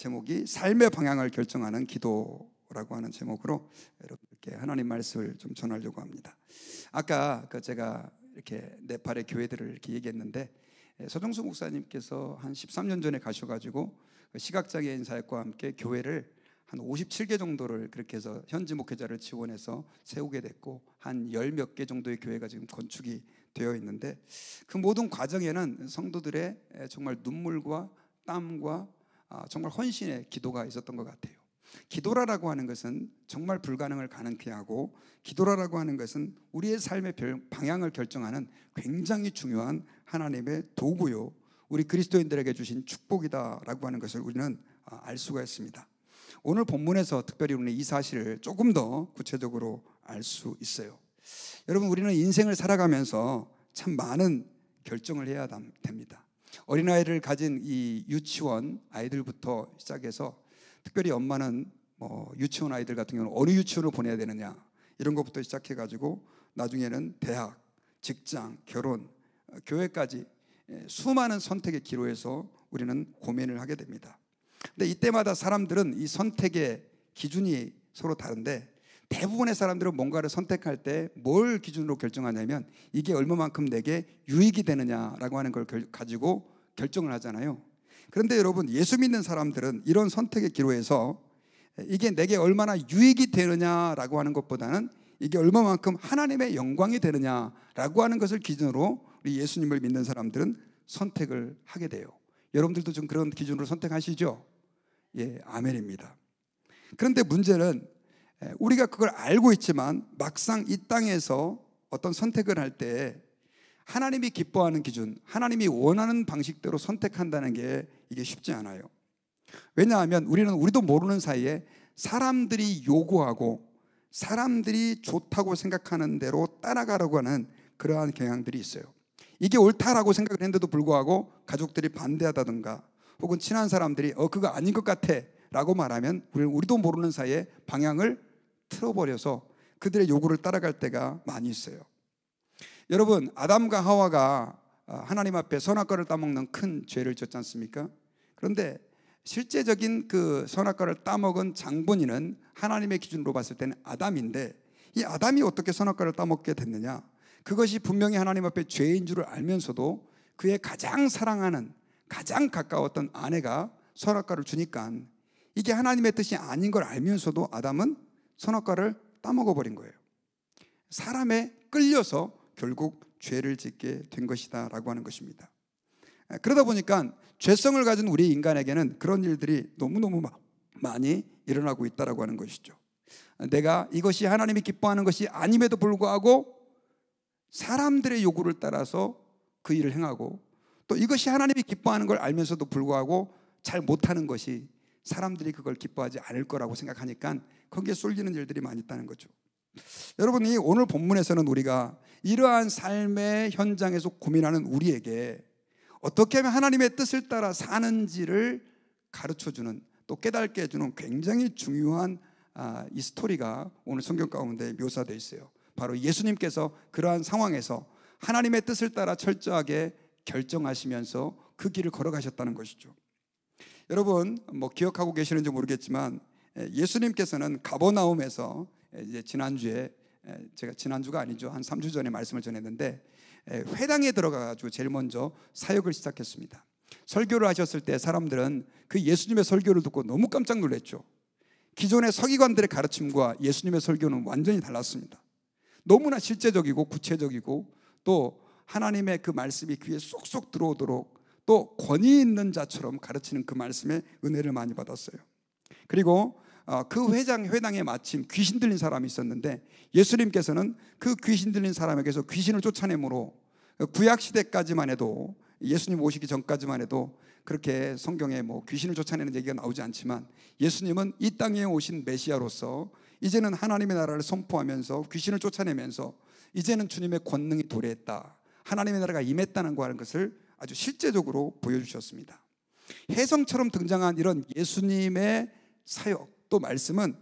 제목이 삶의 방향을 결정하는 기도라고 하는 제목으로 이렇게 하나님 말씀을 좀 전하려고 합니다. 아까 제가 이렇게 네팔의 교회들을 이렇게 얘기했는데, 서정수 목사님께서 한 13년 전에 가셔가지고 시각장애인 사역과 함께 교회를 한 57개 정도를 그렇게 해서 현지 목회자를 지원해서 세우게 됐고, 한 10몇 개 정도의 교회가 지금 건축이 되어 있는데, 그 모든 과정에는 성도들의 정말 눈물과 땀과 정말 헌신의 기도가 있었던 것 같아요. 기도라고 하는 것은 정말 불가능을 가능케 하고, 기도라고 하는 것은 우리의 삶의 방향을 결정하는 굉장히 중요한 하나님의 도구요, 우리 그리스도인들에게 주신 축복이다라고 하는 것을 우리는 알 수가 있습니다. 오늘 본문에서 특별히 우리는 이 사실을 조금 더 구체적으로 알 수 있어요. 여러분, 우리는 인생을 살아가면서 참 많은 결정을 해야 됩니다. 어린아이를 가진 이 유치원 아이들부터 시작해서, 특별히 엄마는 유치원 아이들 같은 경우는 어느 유치원을 보내야 되느냐, 이런 것부터 시작해가지고 나중에는 대학, 직장, 결혼, 교회까지 수많은 선택의 기로에서 우리는 고민을 하게 됩니다. 근데 이때마다 사람들은 이 선택의 기준이 서로 다른데, 대부분의 사람들은 뭔가를 선택할 때 뭘 기준으로 결정하냐면 이게 얼마만큼 내게 유익이 되느냐라고 하는 걸 가지고 결정을 하잖아요. 그런데 여러분, 예수 믿는 사람들은 이런 선택의 기로에서 이게 내게 얼마나 유익이 되느냐라고 하는 것보다는 이게 얼마만큼 하나님의 영광이 되느냐라고 하는 것을 기준으로 우리 예수님을 믿는 사람들은 선택을 하게 돼요. 여러분들도 좀 그런 기준으로 선택하시죠? 예, 아멘입니다. 그런데 문제는 우리가 그걸 알고 있지만 막상 이 땅에서 어떤 선택을 할 때 하나님이 기뻐하는 기준, 하나님이 원하는 방식대로 선택한다는 게 이게 쉽지 않아요. 왜냐하면 우리도 모르는 사이에 사람들이 요구하고 사람들이 좋다고 생각하는 대로 따라가려고 하는 그러한 경향들이 있어요. 이게 옳다라고 생각을 했는데도 불구하고 가족들이 반대하다든가, 혹은 친한 사람들이 그거 아닌 것 같아 라고 말하면 우리도 모르는 사이에 방향을 틀어버려서 그들의 요구를 따라갈 때가 많이 있어요. 여러분, 아담과 하와가 하나님 앞에 선악과를 따먹는 큰 죄를 졌지 않습니까? 그런데 실제적인 그 선악과를 따먹은 장본인은 하나님의 기준으로 봤을 때는 아담인데, 이 아담이 어떻게 선악과를 따먹게 됐느냐? 그것이 분명히 하나님 앞에 죄인 줄을 알면서도 그의 가장 사랑하는, 가장 가까웠던 아내가 선악과를 주니까 이게 하나님의 뜻이 아닌 걸 알면서도 아담은 선악과를 따먹어 버린 거예요. 사람에 끌려서 결국 죄를 짓게 된 것이다 라고 하는 것입니다. 그러다 보니까 죄성을 가진 우리 인간에게는 그런 일들이 너무너무 많이 일어나고 있다라고 하는 것이죠. 내가 이것이 하나님이 기뻐하는 것이 아님에도 불구하고 사람들의 요구를 따라서 그 일을 행하고, 또 이것이 하나님이 기뻐하는 걸 알면서도 불구하고 잘 못하는 것이 사람들이 그걸 기뻐하지 않을 거라고 생각하니까 거기에 쏠리는 일들이 많이 있다는 거죠. 여러분이 오늘 본문에서는 우리가 이러한 삶의 현장에서 고민하는 우리에게 어떻게 하면 하나님의 뜻을 따라 사는지를 가르쳐주는, 또 깨닫게 해주는 굉장히 중요한 이 스토리가 오늘 성경 가운데 묘사되어 있어요. 바로 예수님께서 그러한 상황에서 하나님의 뜻을 따라 철저하게 결정하시면서 그 길을 걸어가셨다는 것이죠. 여러분, 기억하고 계시는지 모르겠지만 예수님께서는 가버나움에서 이제 지난주가 아니죠, 한 3주 전에 말씀을 전했는데, 회당에 들어가가지고 제일 먼저 사역을 시작했습니다. 설교를 하셨을 때 사람들은 그 예수님의 설교를 듣고 너무 깜짝 놀랐죠. 기존의 서기관들의 가르침과 예수님의 설교는 완전히 달랐습니다. 너무나 실제적이고 구체적이고, 또 하나님의 그 말씀이 귀에 쏙쏙 들어오도록 또 권위 있는 자처럼 가르치는 그 말씀에 은혜를 많이 받았어요. 그리고 그 회당에 마침 귀신 들린 사람이 있었는데, 예수님께서는 그 귀신 들린 사람에게서 귀신을 쫓아내므로, 구약 시대까지만 해도, 예수님 오시기 전까지만 해도 그렇게 성경에 귀신을 쫓아내는 얘기가 나오지 않지만, 예수님은 이 땅에 오신 메시아로서 이제는 하나님의 나라를 선포하면서 귀신을 쫓아내면서 이제는 주님의 권능이 도래했다, 하나님의 나라가 임했다는 거 하는 것을 아주 실제적으로 보여주셨습니다. 혜성처럼 등장한 이런 예수님의 사역, 또 말씀은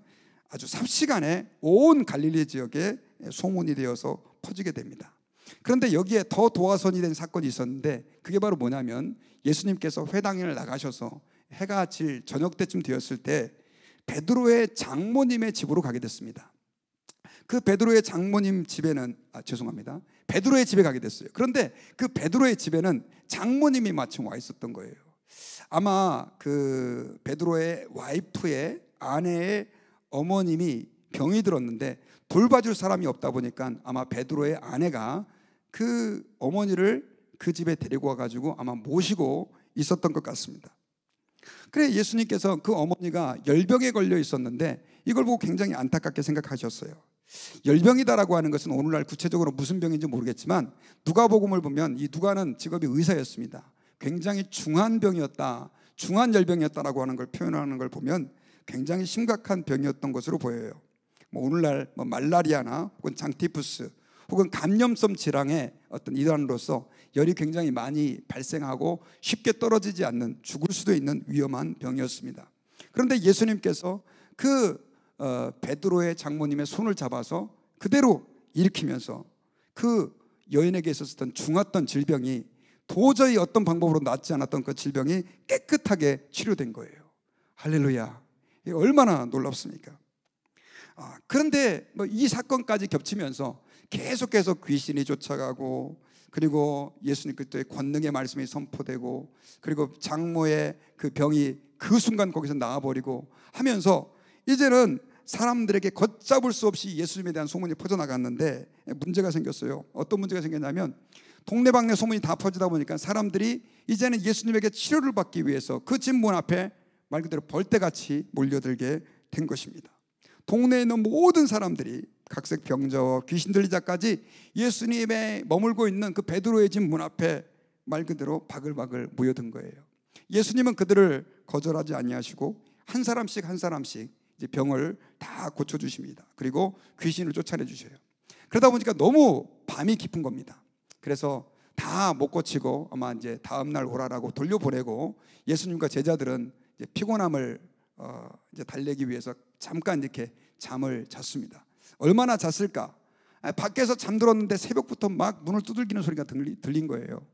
아주 삽시간에 온 갈릴리 지역에 소문이 되어서 퍼지게 됩니다. 그런데 여기에 더 도화선이 된 사건이 있었는데, 그게 바로 뭐냐면 예수님께서 회당을 나가셔서 해가 질 저녁 때쯤 되었을 때 베드로의 장모님의 집으로 가게 됐습니다. 그 베드로의 장모님 집에는 베드로의 집에 가게 됐어요. 그런데 그 베드로의 집에는 장모님이 마침 와 있었던 거예요. 아마 그 베드로의 와이프의 아내의 어머님이 병이 들었는데 돌봐줄 사람이 없다 보니까 아마 베드로의 아내가 그 어머니를 그 집에 데리고 와가지고 아마 모시고 있었던 것 같습니다. 그래 예수님께서 그 어머니가 열병에 걸려 있었는데 이걸 보고 굉장히 안타깝게 생각하셨어요. 열병이다라고 하는 것은 오늘날 구체적으로 무슨 병인지 모르겠지만 누가복음을 보면 이 누가는 직업이 의사였습니다. 굉장히 중한 병이었다, 중한 열병이었다라고 하는 걸 표현하는 걸 보면 굉장히 심각한 병이었던 것으로 보여요. 오늘날 말라리아나 혹은 장티푸스 혹은 감염성 질환의 어떤 일환으로서 열이 굉장히 많이 발생하고 쉽게 떨어지지 않는, 죽을 수도 있는 위험한 병이었습니다. 그런데 예수님께서 그 베드로의 장모님의 손을 잡아서 그대로 일으키면서 그 여인에게 있었던 중했던 질병이 도저히 어떤 방법으로 낫지 않았던 그 질병이 깨끗하게 치료된 거예요. 할렐루야. 이게 얼마나 놀랍습니까? 그런데 이 사건까지 겹치면서 계속해서 귀신이 쫓아가고, 그리고 예수님 그리스도의 권능의 말씀이 선포되고, 그리고 장모의 그 병이 그 순간 거기서 나아버리고 하면서 이제는 사람들에게 걷잡을 수 없이 예수님에 대한 소문이 퍼져나갔는데 문제가 생겼어요. 어떤 문제가 생겼냐면 동네방네 소문이 다 퍼지다 보니까 사람들이 이제는 예수님에게 치료를 받기 위해서 그 집 문 앞에 말 그대로 벌떼같이 몰려들게 된 것입니다. 동네에 있는 모든 사람들이 각색 병자와 귀신 들리자까지 예수님의 머물고 있는 그 베드로의 집 문 앞에 말 그대로 바글바글 모여든 거예요. 예수님은 그들을 거절하지 아니하시고 한 사람씩 한 사람씩 이제 병을 다 고쳐주십니다. 그리고 귀신을 쫓아내 주셔요. 그러다 보니까 너무 밤이 깊은 겁니다. 그래서 다 못 고치고 아마 이제 다음 날 오라라고 돌려보내고 예수님과 제자들은 이제 피곤함을 이제 달래기 위해서 잠깐 이렇게 잠을 잤습니다. 얼마나 잤을까? 밖에서 잠들었는데 새벽부터 막 문을 두들기는 소리가 들린 거예요.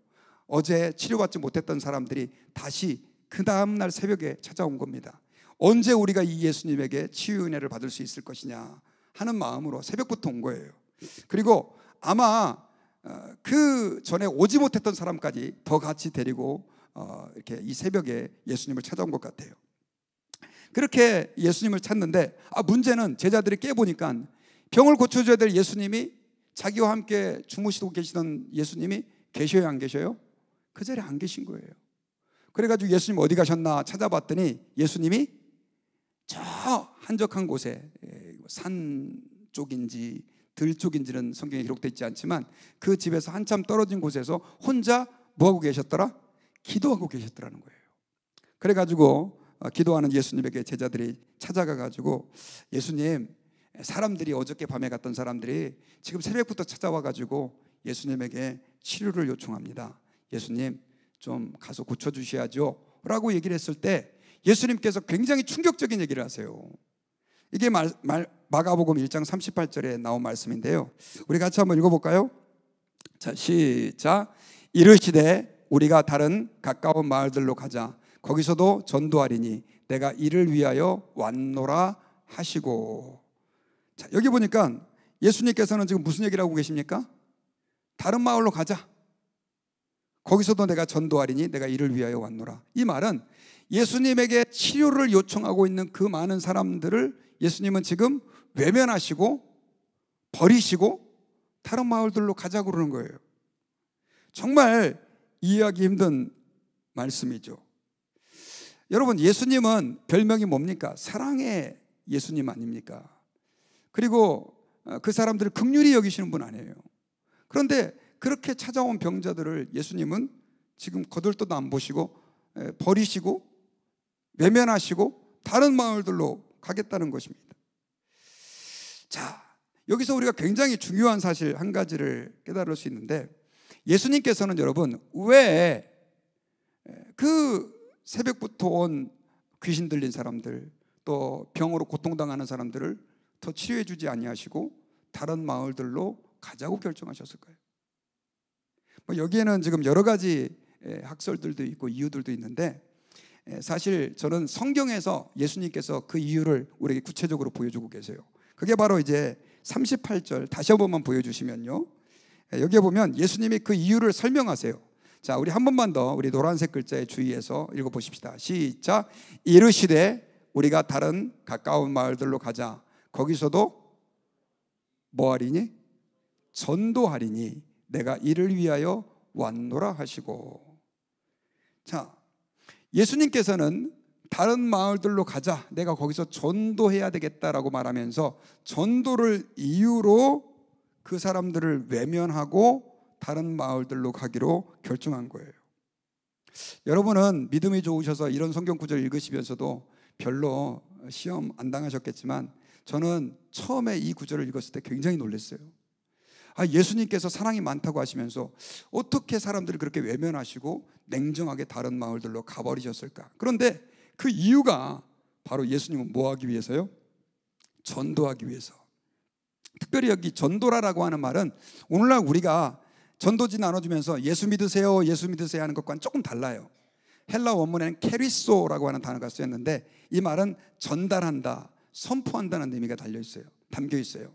어제 치료받지 못했던 사람들이 다시 그 다음날 새벽에 찾아온 겁니다. 언제 우리가 이 예수님에게 치유 은혜를 받을 수 있을 것이냐 하는 마음으로 새벽부터 온 거예요. 그리고 아마 그 전에 오지 못했던 사람까지 더 같이 데리고 이렇게 이 새벽에 예수님을 찾아온 것 같아요. 그렇게 예수님을 찾는데 문제는 제자들이 깨보니까 병을 고쳐줘야 될 예수님이, 자기와 함께 주무시고 계시던 예수님이 계셔요, 안 계셔요? 그 자리에 안 계신 거예요. 그래가지고 예수님 어디 가셨나 찾아봤더니 예수님이 저 한적한 곳에, 산 쪽인지 들 쪽인지는 성경에 기록되어 있지 않지만 그 집에서 한참 떨어진 곳에서 혼자 뭐하고 계셨더라? 기도하고 계셨더라는 거예요. 그래가지고 기도하는 예수님에게 제자들이 찾아가가지고 예수님, 사람들이 어저께 밤에 갔던 사람들이 지금 새벽부터 찾아와가지고 예수님에게 치료를 요청합니다. 예수님 좀 가서 고쳐주셔야죠 라고 얘기를 했을 때 예수님께서 굉장히 충격적인 얘기를 하세요. 이게 마가복음 1장 38절에 나온 말씀인데요, 우리 같이 한번 읽어볼까요? 자, 시작. 이르시되 우리가 다른 가까운 마을들로 가자. 거기서도 전도하리니 내가 이를 위하여 왔노라 하시고. 자, 여기 보니까 예수님께서는 지금 무슨 얘기를 하고 계십니까? 다른 마을로 가자. 거기서도 내가 전도하리니 내가 이를 위하여 왔노라. 이 말은 예수님에게 치료를 요청하고 있는 그 많은 사람들을 예수님은 지금 외면하시고 버리시고 다른 마을들로 가자고 그러는 거예요. 정말 이해하기 힘든 말씀이죠. 여러분, 예수님은 별명이 뭡니까? 사랑의 예수님 아닙니까? 그리고 그 사람들을 긍휼히 여기시는 분 아니에요. 그런데 그렇게 찾아온 병자들을 예수님은 지금 거들떠도 안 보시고 버리시고 외면하시고 다른 마을들로 가겠다는 것입니다. 자, 여기서 우리가 굉장히 중요한 사실 한 가지를 깨달을 수 있는데, 예수님께서는 여러분 왜 그 새벽부터 온 귀신 들린 사람들, 또 병으로 고통당하는 사람들을 더 치료해 주지 아니하시고 다른 마을들로 가자고 결정하셨을까요? 여기에는 지금 여러 가지 학설들도 있고 이유들도 있는데, 사실 저는 성경에서 예수님께서 그 이유를 우리에게 구체적으로 보여주고 계세요. 그게 바로 이제 38절 다시 한 번만 보여주시면요, 여기에 보면 예수님이 그 이유를 설명하세요. 자, 우리 한 번만 더 우리 노란색 글자에 주의해서 읽어보십시다. 시작. 이르시되 우리가 다른 가까운 마을들로 가자. 거기서도 뭐하리니? 전도하리니 내가 이를 위하여 왔노라 하시고. 자, 예수님께서는 다른 마을들로 가자, 내가 거기서 전도해야 되겠다라고 말하면서 전도를 이유로 그 사람들을 외면하고 다른 마을들로 가기로 결정한 거예요. 여러분은 믿음이 좋으셔서 이런 성경 구절 읽으시면서도 별로 시험 안 당하셨겠지만 저는 처음에 이 구절을 읽었을 때 굉장히 놀랐어요. 예수님께서 사랑이 많다고 하시면서 어떻게 사람들을 그렇게 외면하시고 냉정하게 다른 마을들로 가버리셨을까? 그런데 그 이유가 바로 예수님은 뭐 하기 위해서요? 전도하기 위해서. 특별히 여기 전도라라고 하는 말은 오늘날 우리가 전도지 나눠주면서 예수 믿으세요, 예수 믿으세요 하는 것과는 조금 달라요. 헬라 원문에는 케리소라고 하는 단어가 쓰였는데 이 말은 전달한다, 선포한다는 의미가 담겨 있어요.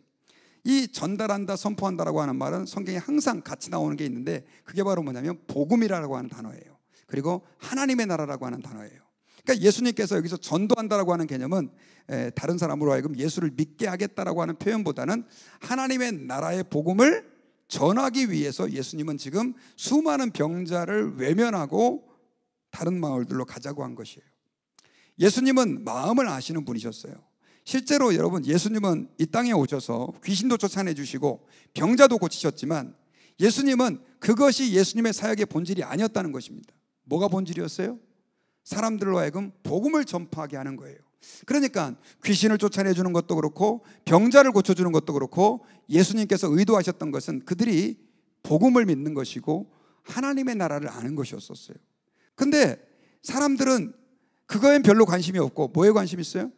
이 전달한다, 선포한다라고 하는 말은 성경에 항상 같이 나오는 게 있는데 그게 바로 뭐냐면 복음이라고 하는 단어예요. 그리고 하나님의 나라라고 하는 단어예요. 그러니까 예수님께서 여기서 전도한다라고 하는 개념은 다른 사람으로 하여금 예수를 믿게 하겠다라고 하는 표현보다는 하나님의 나라의 복음을 전하기 위해서 예수님은 지금 수많은 병자를 외면하고 다른 마을들로 가자고 한 것이에요. 예수님은 마음을 아시는 분이셨어요. 실제로 여러분, 예수님은 이 땅에 오셔서 귀신도 쫓아내주시고 병자도 고치셨지만 예수님은 그것이 예수님의 사역의 본질이 아니었다는 것입니다. 뭐가 본질이었어요? 사람들로 하여금 복음을 전파하게 하는 거예요. 그러니까 귀신을 쫓아내주는 것도 그렇고 병자를 고쳐주는 것도 그렇고 예수님께서 의도하셨던 것은 그들이 복음을 믿는 것이고 하나님의 나라를 아는 것이었었어요. 근데 사람들은 그거엔 별로 관심이 없고 뭐에 관심이 있어요?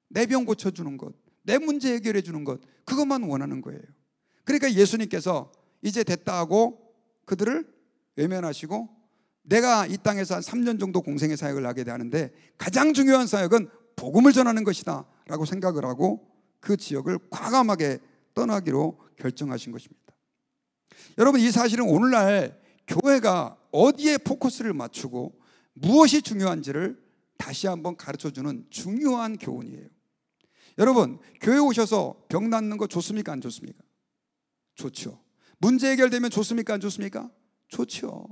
내 병 고쳐주는 것, 내 문제 해결해 주는 것, 그것만 원하는 거예요. 그러니까 예수님께서 이제 됐다 하고 그들을 외면하시고 내가 이 땅에서 한 3년 정도 공생의 사역을 하게 되는데 가장 중요한 사역은 복음을 전하는 것이다 라고 생각을 하고 그 지역을 과감하게 떠나기로 결정하신 것입니다. 여러분, 이 사실은 오늘날 교회가 어디에 포커스를 맞추고 무엇이 중요한지를 다시 한번 가르쳐주는 중요한 교훈이에요. 여러분, 교회 오셔서 병 낫는 거 좋습니까? 안 좋습니까? 좋죠. 문제 해결되면 좋습니까? 안 좋습니까? 좋죠.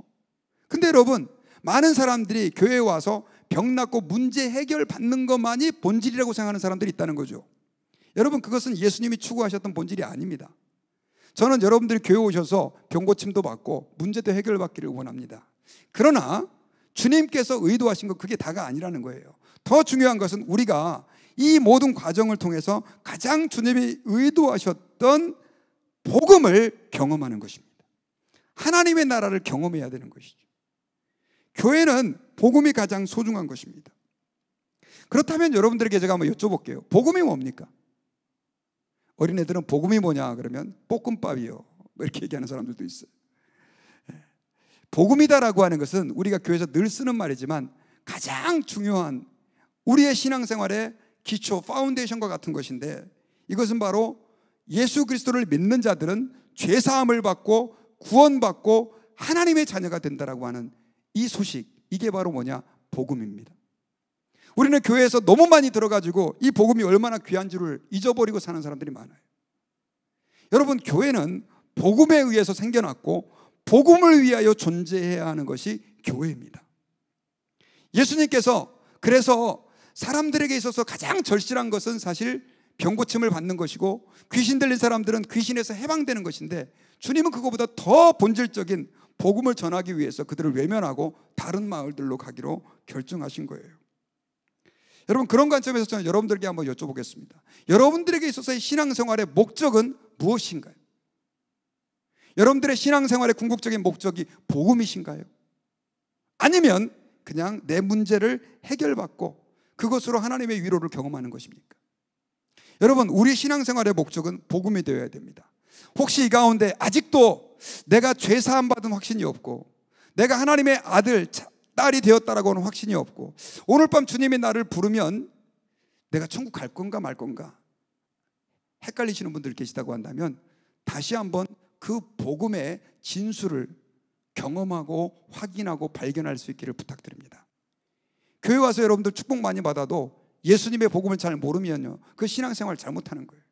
근데 여러분, 많은 사람들이 교회에 와서 병 낫고 문제 해결 받는 것만이 본질이라고 생각하는 사람들이 있다는 거죠. 여러분, 그것은 예수님이 추구하셨던 본질이 아닙니다. 저는 여러분들이 교회 오셔서 병 고침도 받고 문제도 해결받기를 원합니다. 그러나 주님께서 의도하신 것, 그게 다가 아니라는 거예요. 더 중요한 것은 우리가 이 모든 과정을 통해서 가장 주님이 의도하셨던 복음을 경험하는 것입니다. 하나님의 나라를 경험해야 되는 것이죠. 교회는 복음이 가장 소중한 것입니다. 그렇다면 여러분들에게 제가 한번 여쭤볼게요. 복음이 뭡니까? 어린애들은 복음이 뭐냐 그러면 볶음밥이요, 뭐 이렇게 얘기하는 사람들도 있어요. 복음이다라고 하는 것은 우리가 교회에서 늘 쓰는 말이지만 가장 중요한 우리의 신앙생활의 기초, 파운데이션과 같은 것인데, 이것은 바로 예수 그리스도를 믿는 자들은 죄사함을 받고 구원받고 하나님의 자녀가 된다라고 하는 이 소식, 이게 바로 뭐냐? 복음입니다. 우리는 교회에서 너무 많이 들어가지고 이 복음이 얼마나 귀한지를 잊어버리고 사는 사람들이 많아요. 여러분, 교회는 복음에 의해서 생겨났고 복음을 위하여 존재해야 하는 것이 교회입니다. 예수님께서 그래서 사람들에게 있어서 가장 절실한 것은 사실 병고침을 받는 것이고 귀신 들린 사람들은 귀신에서 해방되는 것인데, 주님은 그것보다 더 본질적인 복음을 전하기 위해서 그들을 외면하고 다른 마을들로 가기로 결정하신 거예요. 여러분, 그런 관점에서 저는 여러분들에게 한번 여쭤보겠습니다. 여러분들에게 있어서의 신앙생활의 목적은 무엇인가요? 여러분들의 신앙생활의 궁극적인 목적이 복음이신가요? 아니면 그냥 내 문제를 해결받고 그것으로 하나님의 위로를 경험하는 것입니까? 여러분, 우리 신앙생활의 목적은 복음이 되어야 됩니다. 혹시 이 가운데 아직도 내가 죄사함 받은 확신이 없고 내가 하나님의 아들, 딸이 되었다라고 하는 확신이 없고, 오늘 밤 주님이 나를 부르면 내가 천국 갈 건가 말 건가 헷갈리시는 분들 계시다고 한다면 다시 한번 그 복음의 진수를 경험하고 확인하고 발견할 수 있기를 부탁드립니다. 교회 와서 여러분들 축복 많이 받아도 예수님의 복음을 잘 모르면요, 그 신앙생활 잘못하는 거예요.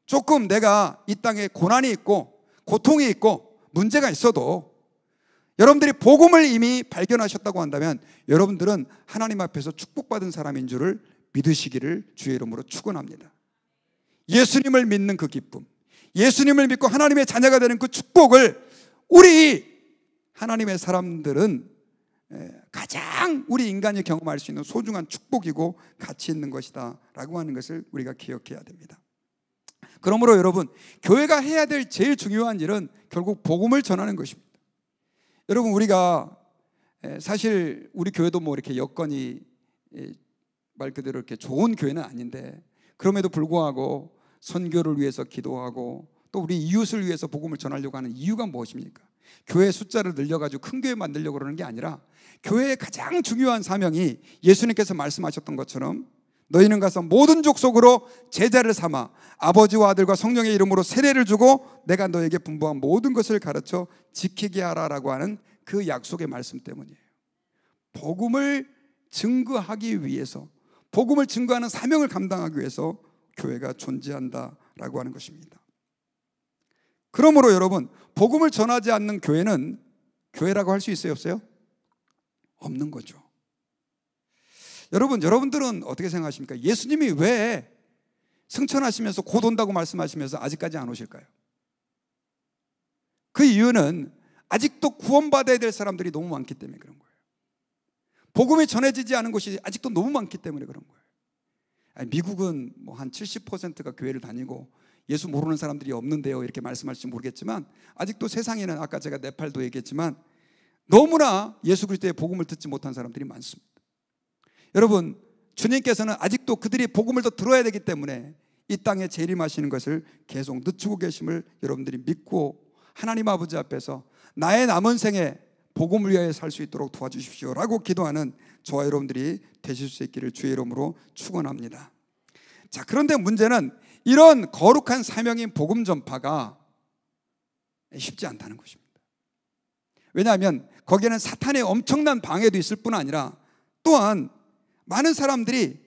조금 내가 이 땅에 고난이 있고 고통이 있고 문제가 있어도 여러분들이 복음을 이미 발견하셨다고 한다면 여러분들은 하나님 앞에서 축복받은 사람인 줄을 믿으시기를 주의 이름으로 축원합니다. 예수님을 믿는 그 기쁨, 예수님을 믿고 하나님의 자녀가 되는 그 축복을 우리 하나님의 사람들은 가장 우리 인간이 경험할 수 있는 소중한 축복이고 가치 있는 것이다 라고 하는 것을 우리가 기억해야 됩니다. 그러므로 여러분, 교회가 해야 될 제일 중요한 일은 결국 복음을 전하는 것입니다. 여러분, 우리가 사실 우리 교회도 뭐 이렇게 여건이 말 그대로 이렇게 좋은 교회는 아닌데, 그럼에도 불구하고 선교를 위해서 기도하고 또 우리 이웃을 위해서 복음을 전하려고 하는 이유가 무엇입니까? 교회 숫자를 늘려가지고 큰 교회 만들려고 그러는 게 아니라 교회의 가장 중요한 사명이 예수님께서 말씀하셨던 것처럼 너희는 가서 모든 족속으로 제자를 삼아 아버지와 아들과 성령의 이름으로 세례를 주고 내가 너에게 분부한 모든 것을 가르쳐 지키게 하라라고 하는 그 약속의 말씀 때문이에요. 복음을 증거하기 위해서, 복음을 증거하는 사명을 감당하기 위해서 교회가 존재한다라고 하는 것입니다. 그러므로 여러분, 복음을 전하지 않는 교회는 교회라고 할 수 있어요, 없어요? 없는 거죠. 여러분들은 어떻게 생각하십니까? 예수님이 왜 승천하시면서 곧 온다고 말씀하시면서 아직까지 안 오실까요? 그 이유는 아직도 구원받아야 될 사람들이 너무 많기 때문에 그런 거예요. 복음이 전해지지 않은 곳이 아직도 너무 많기 때문에 그런 거예요. 미국은 뭐 한 70%가 교회를 다니고 예수 모르는 사람들이 없는데요, 이렇게 말씀할지 모르겠지만 아직도 세상에는 아까 제가 네팔도 얘기했지만 너무나 예수 그리스도의 복음을 듣지 못한 사람들이 많습니다. 여러분, 주님께서는 아직도 그들이 복음을 더 들어야 되기 때문에 이 땅에 재림하시는 것을 계속 늦추고 계심을 여러분들이 믿고 하나님 아버지 앞에서 나의 남은 생에 복음을 위하여 살 수 있도록 도와주십시오라고 기도하는 저와 여러분들이 되실 수 있기를 주의 이름으로 축원합니다. 자, 그런데 문제는 이런 거룩한 사명인 복음 전파가 쉽지 않다는 것입니다. 왜냐하면 거기에는 사탄의 엄청난 방해도 있을 뿐 아니라 또한 많은 사람들이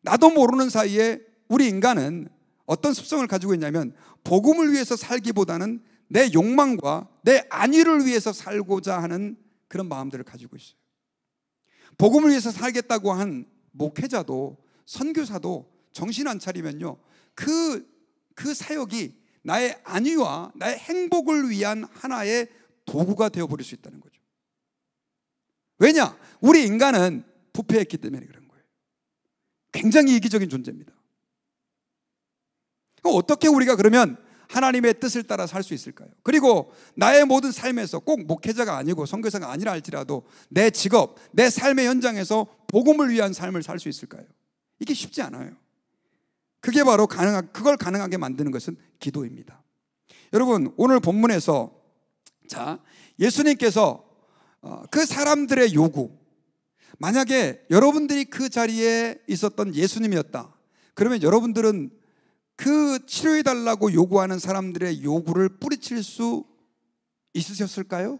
나도 모르는 사이에 우리 인간은 어떤 습성을 가지고 있냐면 복음을 위해서 살기보다는 내 욕망과 내 안위를 위해서 살고자 하는 그런 마음들을 가지고 있어요. 복음을 위해서 살겠다고 한 목회자도 선교사도 정신 안 차리면요, 그 사역이 나의 안위와 나의 행복을 위한 하나의 도구가 되어버릴 수 있다는 거죠. 왜냐? 우리 인간은 부패했기 때문에 그런 거예요. 굉장히 이기적인 존재입니다. 어떻게 우리가 그러면 하나님의 뜻을 따라 살 수 있을까요? 그리고 나의 모든 삶에서 꼭 목회자가 아니고 선교사가 아니라 할지라도 내 직업, 내 삶의 현장에서 복음을 위한 삶을 살 수 있을까요? 이게 쉽지 않아요. 그게 바로 그걸 가능하게 만드는 것은 기도입니다. 여러분, 오늘 본문에서 자, 예수님께서 그 사람들의 요구, 만약에 여러분들이 그 자리에 있었던 예수님이었다, 그러면 여러분들은 그 치료해달라고 요구하는 사람들의 요구를 뿌리칠 수 있으셨을까요?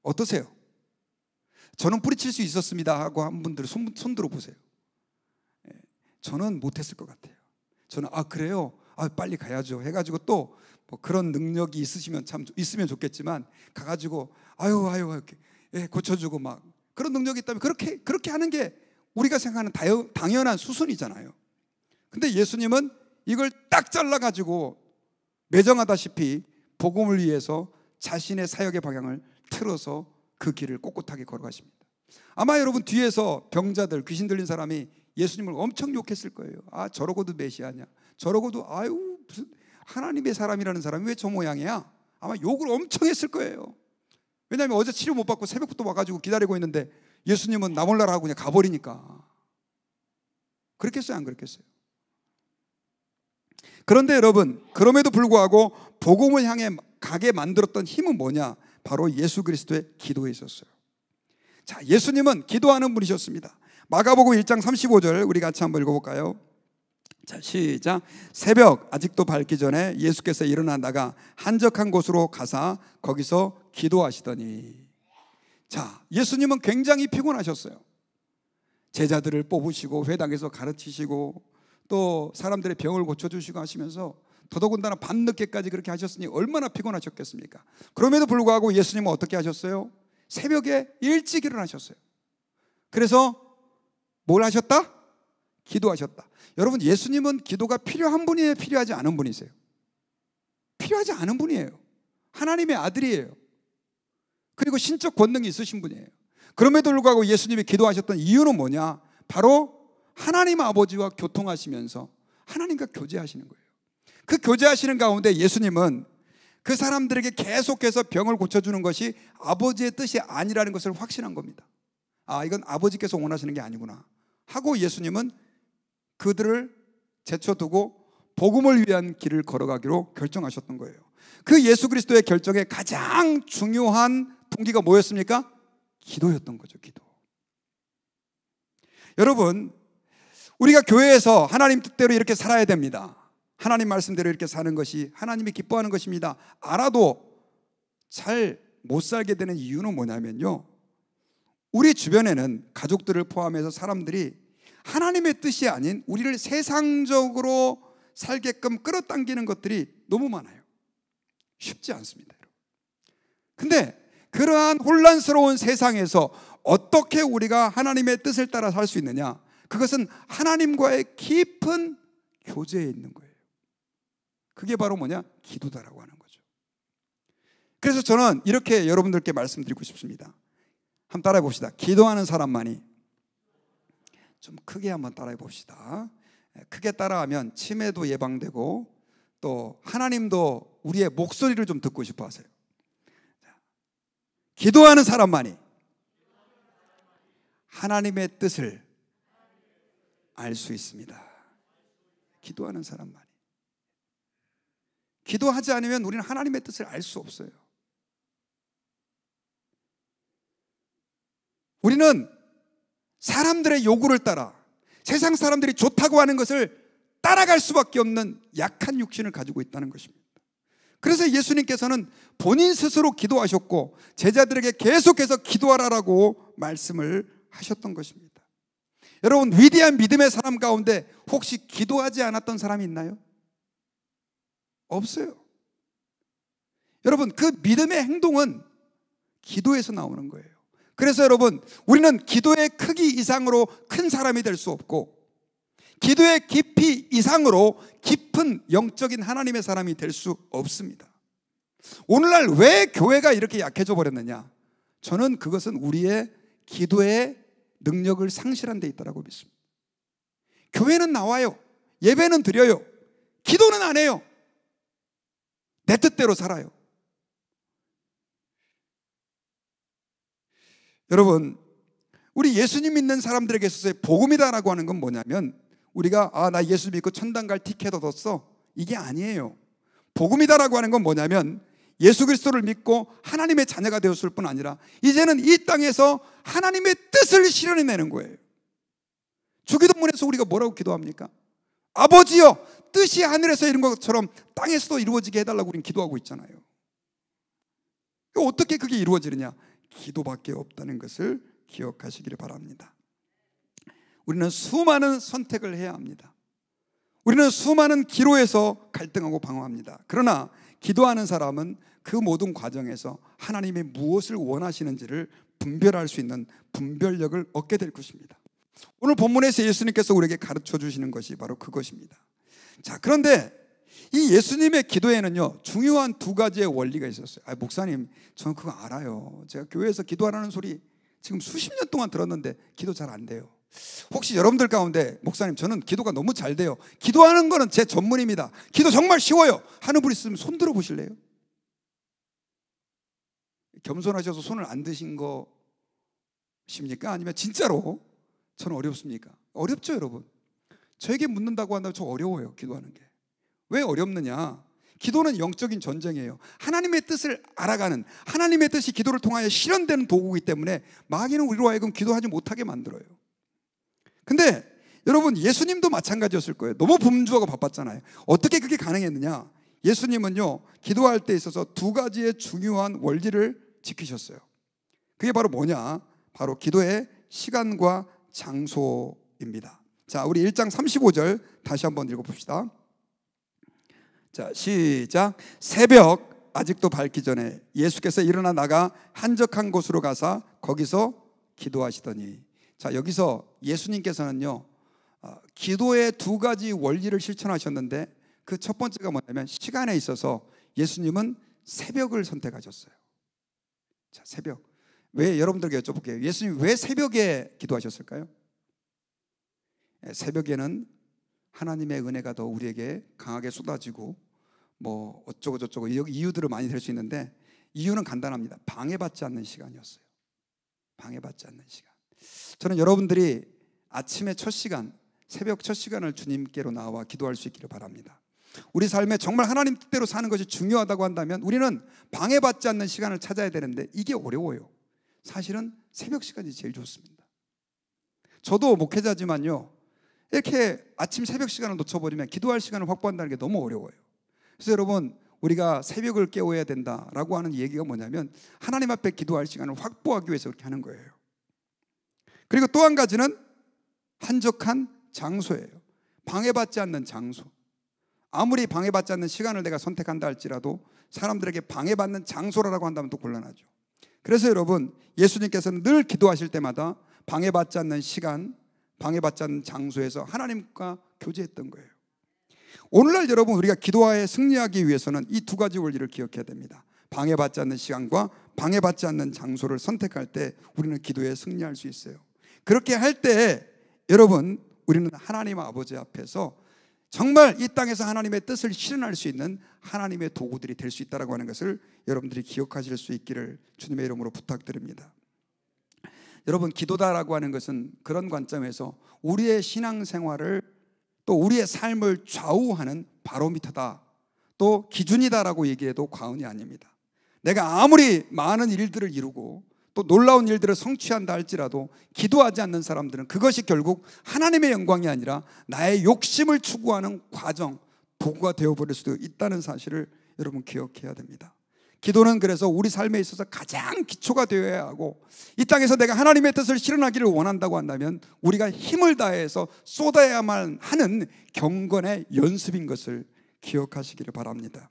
어떠세요? 저는 뿌리칠 수 있었습니다 하고 한 분들 손 들어보세요. 저는 못했을 것 같아요. 저는 그래요? 빨리 가야죠 해가지고 또 뭐 그런 능력이 있으시면 참 있으면 좋겠지만 가가지고 아유 이렇게 고쳐주고 막 그런 능력이 있다면 그렇게 하는 게 우리가 생각하는 당연한 수순이잖아요. 근데 예수님은 이걸 딱 잘라가지고 매정하다시피 복음을 위해서 자신의 사역의 방향을 틀어서 그 길을 꼿꼿하게 걸어가십니다. 아마 여러분 뒤에서 병자들, 귀신 들린 사람이 예수님을 엄청 욕했을 거예요. 저러고도 메시아냐, 저러고도 무슨 하나님의 사람이라는 사람이 왜 저 모양이야? 아마 욕을 엄청 했을 거예요. 왜냐하면 어제 치료 못 받고 새벽부터 와가지고 기다리고 있는데 예수님은 나 몰라라 하고 그냥 가버리니까. 그렇겠어요, 안 그렇겠어요? 그런데 여러분, 그럼에도 불구하고 복음을 향해 가게 만들었던 힘은 뭐냐? 바로 예수 그리스도의 기도에 있었어요. 자, 예수님은 기도하는 분이셨습니다. 마가복음 1장 35절 우리 같이 한번 읽어볼까요? 자, 시작. 새벽 아직도 밝기 전에 예수께서 일어나다가 한적한 곳으로 가사 거기서 기도하시더니. 자, 예수님은 굉장히 피곤하셨어요. 제자들을 뽑으시고 회당에서 가르치시고 또 사람들의 병을 고쳐주시고 하시면서 더더군다나 밤늦게까지 그렇게 하셨으니 얼마나 피곤하셨겠습니까? 그럼에도 불구하고 예수님은 어떻게 하셨어요? 새벽에 일찍 일어나셨어요. 그래서 뭘 하셨다? 기도하셨다. 여러분, 예수님은 기도가 필요한 분이에요? 필요하지 않은 분이세요? 필요하지 않은 분이에요. 하나님의 아들이에요. 그리고 신적 권능이 있으신 분이에요. 그럼에도 불구하고 예수님이 기도하셨던 이유는 뭐냐? 바로 하나님 아버지와 교통하시면서 하나님과 교제하시는 거예요. 그 교제하시는 가운데 예수님은 그 사람들에게 계속해서 병을 고쳐주는 것이 아버지의 뜻이 아니라는 것을 확신한 겁니다. 아, 이건 아버지께서 원하시는 게 아니구나 하고 예수님은 그들을 제쳐두고 복음을 위한 길을 걸어가기로 결정하셨던 거예요. 그 예수 그리스도의 결정의 가장 중요한 동기가 뭐였습니까? 기도였던 거죠. 기도. 여러분, 우리가 교회에서 하나님 뜻대로 이렇게 살아야 됩니다. 하나님 말씀대로 이렇게 사는 것이 하나님이 기뻐하는 것입니다. 알아도 잘 못 살게 되는 이유는 뭐냐면요, 우리 주변에는 가족들을 포함해서 사람들이 하나님의 뜻이 아닌 우리를 세상적으로 살게끔 끌어당기는 것들이 너무 많아요. 쉽지 않습니다. 근데 그러한 혼란스러운 세상에서 어떻게 우리가 하나님의 뜻을 따라 살 수 있느냐? 그것은 하나님과의 깊은 교제에 있는 거예요. 그게 바로 뭐냐? 기도다라고 하는 거죠. 그래서 저는 이렇게 여러분들께 말씀드리고 싶습니다. 한번 따라해 봅시다. 기도하는 사람만이. 좀 크게 한번 따라해 봅시다. 크게 따라하면 치매도 예방되고 또 하나님도 우리의 목소리를 좀 듣고 싶어 하세요. 기도하는 사람만이 하나님의 뜻을 알 수 있습니다. 기도하는 사람만이. 기도하지 않으면 우리는 하나님의 뜻을 알 수 없어요. 우리는 사람들의 요구를 따라 세상 사람들이 좋다고 하는 것을 따라갈 수밖에 없는 약한 육신을 가지고 있다는 것입니다. 그래서 예수님께서는 본인 스스로 기도하셨고 제자들에게 계속해서 기도하라고 말씀을 하셨던 것입니다. 여러분, 위대한 믿음의 사람 가운데 혹시 기도하지 않았던 사람이 있나요? 없어요. 여러분, 그 믿음의 행동은 기도에서 나오는 거예요. 그래서 여러분, 우리는 기도의 크기 이상으로 큰 사람이 될 수 없고 기도의 깊이 이상으로 깊은 영적인 하나님의 사람이 될 수 없습니다. 오늘날 왜 교회가 이렇게 약해져 버렸느냐? 저는 그것은 우리의 기도의 능력을 상실한 데 있다고 믿습니다. 교회는 나와요. 예배는 드려요. 기도는 안 해요. 내 뜻대로 살아요. 여러분, 우리 예수님 믿는 사람들에게 있어서의 복음이다라고 하는 건 뭐냐면 우리가 나 예수 믿고 천당 갈 티켓 얻었어, 이게 아니에요. 복음이다라고 하는 건 뭐냐면 예수 그리스도를 믿고 하나님의 자녀가 되었을 뿐 아니라 이제는 이 땅에서 하나님의 뜻을 실현해내는 거예요. 주기도문에서 우리가 뭐라고 기도합니까? 아버지여, 뜻이 하늘에서 이룬 것처럼 땅에서도 이루어지게 해달라고 우리는 기도하고 있잖아요. 어떻게 그게 이루어지느냐? 기도밖에 없다는 것을 기억하시기를 바랍니다. 우리는 수많은 선택을 해야 합니다. 우리는 수많은 기로에서 갈등하고 방황합니다. 그러나 기도하는 사람은 그 모든 과정에서 하나님이 무엇을 원하시는지를 분별할 수 있는 분별력을 얻게 될 것입니다. 오늘 본문에서 예수님께서 우리에게 가르쳐 주시는 것이 바로 그것입니다. 자, 그런데 이 예수님의 기도에는요 중요한 두 가지의 원리가 있었어요. 목사님, 저는 그거 알아요. 제가 교회에서 기도하라는 소리 지금 수십 년 동안 들었는데 기도 잘 안 돼요. 혹시 여러분들 가운데 목사님, 저는 기도가 너무 잘 돼요, 기도하는 거는 제 전문입니다, 기도 정말 쉬워요 하는 분 있으면 손 들어 보실래요? 겸손하셔서 손을 안 드신 것입니까? 아니면 진짜로 저는 어렵습니까? 어렵죠, 여러분. 저에게 묻는다고 한다면 저 어려워요, 기도하는 게. 왜 어렵느냐? 기도는 영적인 전쟁이에요. 하나님의 뜻을 알아가는, 하나님의 뜻이 기도를 통하여 실현되는 도구이기 때문에 마귀는 우리로 하여금 기도하지 못하게 만들어요. 근데 여러분, 예수님도 마찬가지였을 거예요. 너무 분주하고 바빴잖아요. 어떻게 그게 가능했느냐? 예수님은요, 기도할 때 있어서 두 가지의 중요한 원리를 지키셨어요. 그게 바로 뭐냐? 바로 기도의 시간과 장소입니다. 자, 우리 1장 35절 다시 한번 읽어봅시다. 자, 시작. 새벽 아직도 밝기 전에 예수께서 일어나 나가 한적한 곳으로 가사 거기서 기도하시더니. 자, 여기서 예수님께서는요, 기도의 두 가지 원리를 실천하셨는데 그 첫 번째가 뭐냐면 시간에 있어서 예수님은 새벽을 선택하셨어요. 자, 새벽. 왜, 여러분들에게 여쭤볼게요. 예수님 왜 새벽에 기도하셨을까요? 새벽에는 하나님의 은혜가 더 우리에게 강하게 쏟아지고 뭐 어쩌고 저쩌고 이유들을 많이 될 수 있는데 이유는 간단합니다. 방해받지 않는 시간이었어요. 방해받지 않는 시간. 저는 여러분들이 아침의 첫 시간, 새벽 첫 시간을 주님께로 나와 기도할 수 있기를 바랍니다. 우리 삶에 정말 하나님 뜻대로 사는 것이 중요하다고 한다면 우리는 방해받지 않는 시간을 찾아야 되는데 이게 어려워요. 사실은 새벽 시간이 제일 좋습니다. 저도 목회자지만요, 이렇게 아침 새벽 시간을 놓쳐버리면 기도할 시간을 확보한다는 게 너무 어려워요. 그래서 여러분, 우리가 새벽을 깨워야 된다라고 하는 얘기가 뭐냐면 하나님 앞에 기도할 시간을 확보하기 위해서 그렇게 하는 거예요. 그리고 또 한 가지는 한적한 장소예요. 방해받지 않는 장소. 아무리 방해받지 않는 시간을 내가 선택한다 할지라도 사람들에게 방해받는 장소라고 한다면 또 곤란하죠. 그래서 여러분, 예수님께서는 늘 기도하실 때마다 방해받지 않는 시간, 방해받지 않는 장소에서 하나님과 교제했던 거예요. 오늘날 여러분, 우리가 기도하에 승리하기 위해서는 이 두 가지 원리를 기억해야 됩니다. 방해받지 않는 시간과 방해받지 않는 장소를 선택할 때 우리는 기도에 승리할 수 있어요. 그렇게 할 때 여러분, 우리는 하나님 아버지 앞에서 정말 이 땅에서 하나님의 뜻을 실현할 수 있는 하나님의 도구들이 될 수 있다고 하는 것을 여러분들이 기억하실 수 있기를 주님의 이름으로 부탁드립니다. 여러분, 기도다라고 하는 것은 그런 관점에서 우리의 신앙생활을 또 우리의 삶을 좌우하는 바로미터다, 또 기준이다라고 얘기해도 과언이 아닙니다. 내가 아무리 많은 일들을 이루고 또 놀라운 일들을 성취한다 할지라도 기도하지 않는 사람들은 그것이 결국 하나님의 영광이 아니라 나의 욕심을 추구하는 과정, 도구가 되어버릴 수도 있다는 사실을 여러분 기억해야 됩니다. 기도는 그래서 우리 삶에 있어서 가장 기초가 되어야 하고, 이 땅에서 내가 하나님의 뜻을 실현하기를 원한다고 한다면 우리가 힘을 다해서 쏟아야만 하는 경건의 연습인 것을 기억하시기를 바랍니다.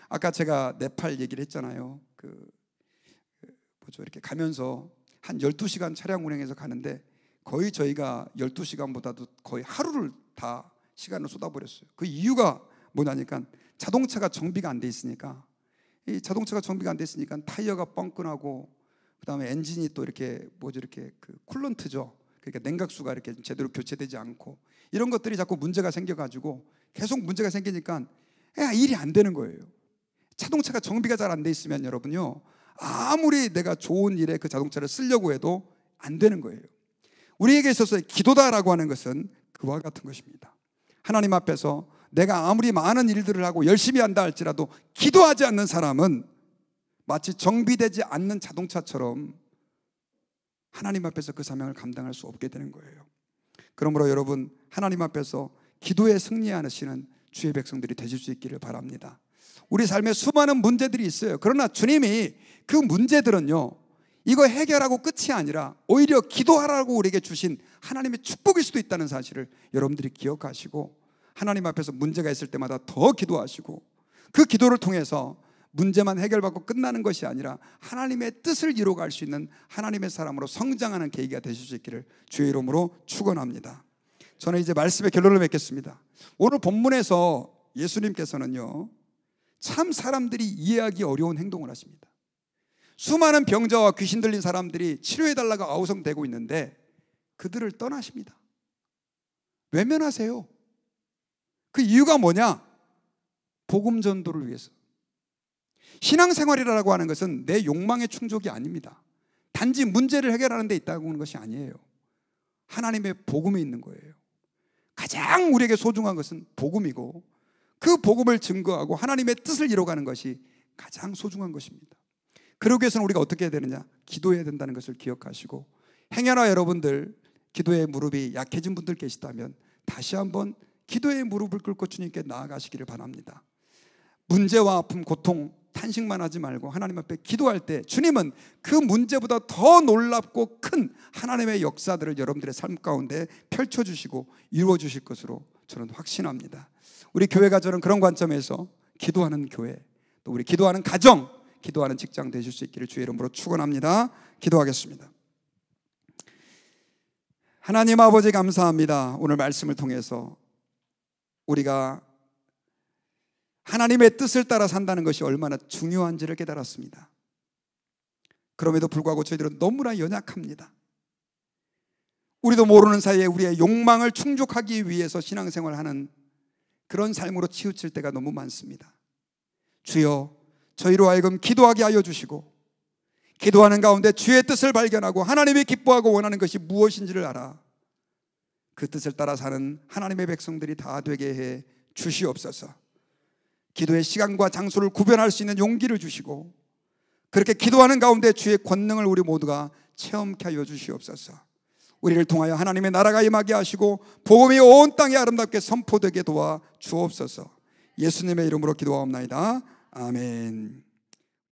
아까 제가 네팔 얘기를 했잖아요. 이렇게 가면서 한 12시간 차량 운행해서 가는데 거의 저희가 12시간보다도 거의 하루를 다 시간을 쏟아버렸어요. 그 이유가 뭐냐니까 자동차가 정비가 안 돼 있으니까, 이 자동차가 정비가 안 돼 있으니까 타이어가 뻥끈하고, 그다음에 엔진이 또 이렇게 이렇게 그 쿨런트죠. 그러니까 냉각수가 이렇게 제대로 교체되지 않고 이런 것들이 자꾸 문제가 생겨가지고 계속 문제가 생기니까 일이 안 되는 거예요. 자동차가 정비가 잘 안 돼 있으면 여러분요, 아무리 내가 좋은 일에 그 자동차를 쓰려고 해도 안 되는 거예요. 우리에게 있어서 기도다라고 하는 것은 그와 같은 것입니다. 하나님 앞에서 내가 아무리 많은 일들을 하고 열심히 한다 할지라도 기도하지 않는 사람은 마치 정비되지 않는 자동차처럼 하나님 앞에서 그 사명을 감당할 수 없게 되는 거예요. 그러므로 여러분, 하나님 앞에서 기도에 승리하시는 주의 백성들이 되실 수 있기를 바랍니다. 우리 삶에 수많은 문제들이 있어요. 그러나 주님이 그 문제들은요, 이거 해결하고 끝이 아니라 오히려 기도하라고 우리에게 주신 하나님의 축복일 수도 있다는 사실을 여러분들이 기억하시고, 하나님 앞에서 문제가 있을 때마다 더 기도하시고, 그 기도를 통해서 문제만 해결받고 끝나는 것이 아니라 하나님의 뜻을 이루어갈 수 있는 하나님의 사람으로 성장하는 계기가 되실 수 있기를 주의 이름으로 축원합니다. 저는 이제 말씀의 결론을 맺겠습니다. 오늘 본문에서 예수님께서는요, 참 사람들이 이해하기 어려운 행동을 하십니다. 수많은 병자와 귀신 들린 사람들이 치료해달라고 아우성대고 있는데 그들을 떠나십니다. 외면하세요. 그 이유가 뭐냐? 복음 전도를 위해서. 신앙생활이라고 하는 것은 내 욕망의 충족이 아닙니다. 단지 문제를 해결하는 데 있다고 하는 것이 아니에요. 하나님의 복음에 있는 거예요. 가장 우리에게 소중한 것은 복음이고, 그 복음을 증거하고 하나님의 뜻을 이뤄가는 것이 가장 소중한 것입니다. 그러기 위해서는 우리가 어떻게 해야 되느냐? 기도해야 된다는 것을 기억하시고, 행여나 여러분들 기도의 무릎이 약해진 분들 계시다면 다시 한번 기도의 무릎을 꿇고 주님께 나아가시기를 바랍니다. 문제와 아픔, 고통, 탄식만 하지 말고 하나님 앞에 기도할 때 주님은 그 문제보다 더 놀랍고 큰 하나님의 역사들을 여러분들의 삶 가운데 펼쳐주시고 이루어주실 것으로 저는 확신합니다. 우리 교회가 저는 그런 관점에서 기도하는 교회, 또 우리 기도하는 가정, 기도하는 직장 되실 수 있기를 주의 이름으로 축원합니다. 기도하겠습니다. 하나님 아버지 감사합니다. 오늘 말씀을 통해서 우리가 하나님의 뜻을 따라 산다는 것이 얼마나 중요한지를 깨달았습니다. 그럼에도 불구하고 저희들은 너무나 연약합니다. 우리도 모르는 사이에 우리의 욕망을 충족하기 위해서 신앙생활하는 그런 삶으로 치우칠 때가 너무 많습니다. 주여, 저희로 하여금 기도하게 하여 주시고, 기도하는 가운데 주의 뜻을 발견하고 하나님이 기뻐하고 원하는 것이 무엇인지를 알아 그 뜻을 따라 사는 하나님의 백성들이 다 되게 해 주시옵소서. 기도의 시간과 장소를 구별할 수 있는 용기를 주시고, 그렇게 기도하는 가운데 주의 권능을 우리 모두가 체험케 하여 주시옵소서. 우리를 통하여 하나님의 나라가 임하게 하시고 복음이 온 땅에 아름답게 선포되게 도와 주옵소서. 예수님의 이름으로 기도하옵나이다. 아멘.